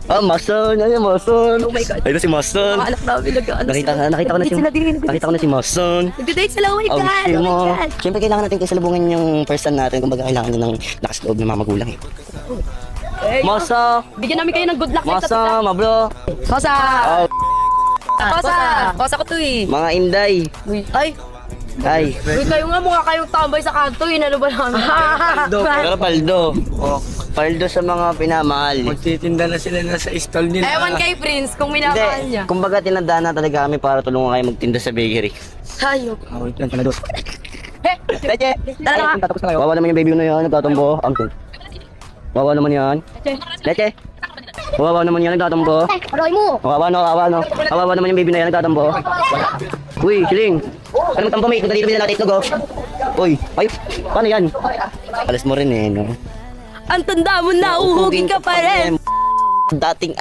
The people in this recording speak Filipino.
Ah, Mason. Ano Mason? Oh my God. Ayun si Mason. Mga anak namin nag-ano Nakita ko na si Mason. Nag-date sila, oh my God. Okay Oh my mo. God. Siyempre kailangan natin kasalubungin yung person natin. Kumbaga kailangan din ng lakas loob ng mga magulang eh. Eh, Mosa! bigyan namin kayo ng good luck. Mosa, mabro! Kosa! Oh, Kosa! Kosa ko to eh. mga inday! Uy, ay! Ay! Uy, kayo nga mukha kayong tambay sa kanto eh. Ano ba namin? Pero paldo. Oh, Paldo sa mga pinamahal. magtitinda na sila na sa stall nila. Ewan kay Prince kung minamahal niya. Hindi, kumbaga tinandaan na talaga kami para tulungan kayo magtinda sa bakery. Hayop. Oh, wait lang, pala dos. Leche! Tara. Tatapos na kayo. Wawa naman yung baby ko na yan, nagtatambo. Angkol. Wawa naman yan. Leche! Wawa naman yan, nagtatambo. Aroy mo! Kawawa no, kawawa no. Kawawa naman yung baby na yan, nagtatambo. Uy, Siling. Ano magtambo mate? Dito na natin itlog oh. Uy, ay, paano yan? Alas mo rin eh, no? Ang tanda mo na, uhugin ka pa rin. Dating